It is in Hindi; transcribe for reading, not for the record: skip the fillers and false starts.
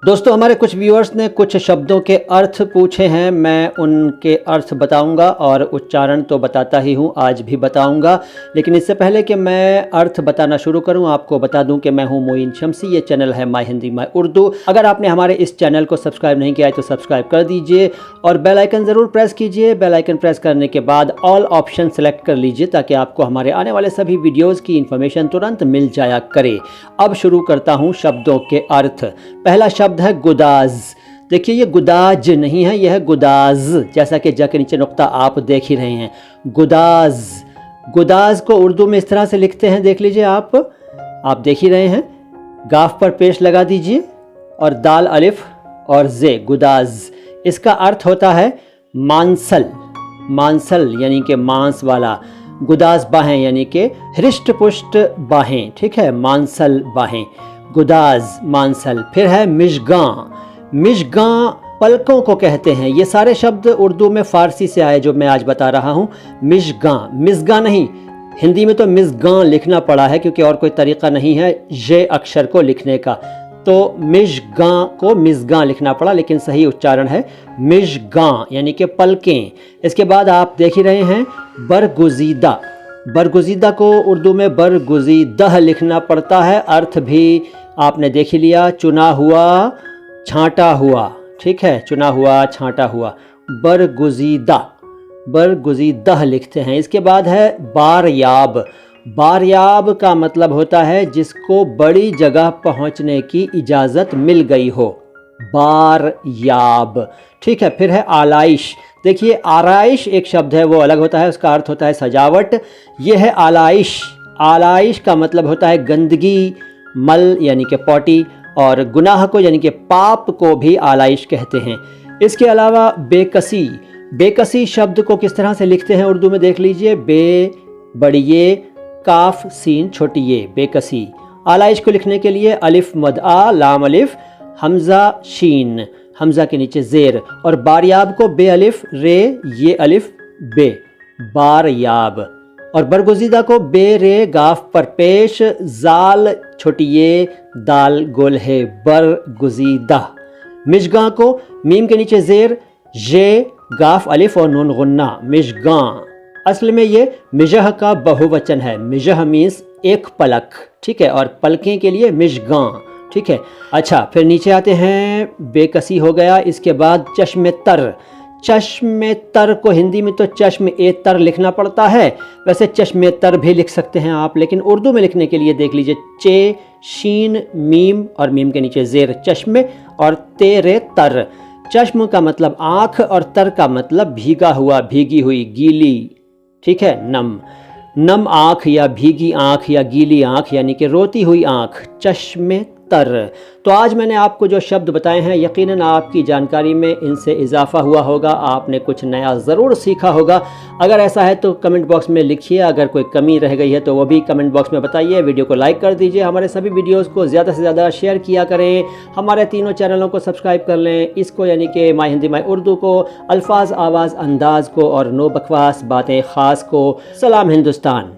दोस्तों, हमारे कुछ व्यूअर्स ने कुछ शब्दों के अर्थ पूछे हैं। मैं उनके अर्थ बताऊंगा और उच्चारण तो बताता ही हूं, आज भी बताऊंगा। लेकिन इससे पहले कि मैं अर्थ बताना शुरू करूं, आपको बता दूं कि मैं हूं मोइन शम्सी। ये चैनल है माय हिंदी माय उर्दू। अगर आपने हमारे इस चैनल को सब्सक्राइब नहीं किया है तो सब्सक्राइब कर दीजिए और बेल आइकन ज़रूर प्रेस कीजिए। बेल आइकन प्रेस करने के बाद ऑल ऑप्शन सेलेक्ट कर लीजिए ताकि आपको हमारे आने वाले सभी वीडियोज़ की इन्फॉर्मेशन तुरंत मिल जाया करे। अब शुरू करता हूँ शब्दों के अर्थ। पहला शब्द है गुदाज। देखिए, ये गुदाज नहीं है, यह है गुदाज। जैसा कि जा के नीचे नुक्ता आप देख ही रहे हैं, गुदाज। गुदाज को उर्दू में इस तरह से लिखते हैं, देख लीजिए आप देख ही रहे हैं। गाफ पर पेश लगा दीजिए और दाल अलिफ और जे, गुदाज। इसका अर्थ होता है मांसल। मांसल यानी कि मांस वाला। गुदाज बाहें यानी कि हृष्ट पुष्ट बाहें, ठीक है, मांसल बाहें, गुदाज मांसल। फिर है मिशगां। मिशगां पलकों को कहते हैं। ये सारे शब्द उर्दू में फ़ारसी से आए जो मैं आज बता रहा हूँ। मिशगां, मिसगां नहीं, हिंदी में तो मिसगां लिखना पड़ा है क्योंकि और कोई तरीक़ा नहीं है ये अक्षर को लिखने का, तो मिशगां को मिसगां लिखना पड़ा, लेकिन सही उच्चारण है मिशगां यानी कि पलकें। इसके बाद आप देख ही रहे हैं बरगुजीदा। बरगुजीदा को उर्दू में बरगुजीदह लिखना पड़ता है। अर्थ भी आपने देख ही लिया, चुना हुआ, छांटा हुआ, ठीक है, चुना हुआ, छांटा हुआ, बरगुजीदा, बरगुजीदह लिखते हैं। इसके बाद है बारयाब। बारयाब का मतलब होता है जिसको बड़ी जगह पहुंचने की इजाज़त मिल गई हो, बारयाब, ठीक है। फिर है आलाइश। देखिए, आराइश एक शब्द है, वो अलग होता है, उसका अर्थ होता है सजावट। ये है आलाइश। आलाइश का मतलब होता है गंदगी, मल यानी कि पॉटी, और गुनाह को यानी कि पाप को भी आलाइश कहते हैं। इसके अलावा बेकसी। बेकसी शब्द को किस तरह से लिखते हैं उर्दू में देख लीजिए, बे बड़ी ये, काफ सीन छोटी ये, बेकसी। आलाइश को लिखने के लिए अलिफ मद आ, लाम अलिफ, हमजा शीन, हमजा के नीचे जेर, और बारयाब को बे अलिफ रे ये अलिफ बे, बारयाब। और बरगुजीदा को बे रे गाफ पर पेश, जाल छोटी ये, दाल गोल है, बरगुजीदा। मिशगां को मीम के नीचे जेर, ये गाफ अलिफ और नून गुन्ना, मिशगां। असल में ये मिजह का बहुवचन है। मिजह मीन्स एक पलक, ठीक है, और पलकें के लिए मिशगां, ठीक है। अच्छा, फिर नीचे आते हैं, बेकसी हो गया। इसके बाद चश्मे तर। चश्मे तर को हिंदी में तो चश्म ए तर लिखना पड़ता है, वैसे चश्मे तर भी लिख सकते हैं आप, लेकिन उर्दू में लिखने के लिए देख लीजिए, चे शीन मीम और मीम के नीचे जेर, चश्मे और तेरे तर। चश्म का मतलब आँख और तर का मतलब भीगा हुआ, भीगी हुई, गीली, ठीक है, नम। नम आँख या भीगी आँख या गीली आँख यानी कि रोती हुई आँख, चश्मे तर। तो आज मैंने आपको जो शब्द बताए हैं, यकीनन आपकी जानकारी में इनसे इजाफा हुआ होगा, आपने कुछ नया ज़रूर सीखा होगा। अगर ऐसा है तो कमेंट बॉक्स में लिखिए, अगर कोई कमी रह गई है तो वो भी कमेंट बॉक्स में बताइए। वीडियो को लाइक कर दीजिए, हमारे सभी वीडियोज़ को ज़्यादा से ज़्यादा शेयर किया करें, हमारे तीनों चैनलों को सब्सक्राइब कर लें, इसको यानी कि माय हिंदी माय उर्दू को, अल्फाज आवाज़ अंदाज़ को, और नो बकवास बातें ख़ास को। सलाम हिंदुस्तान।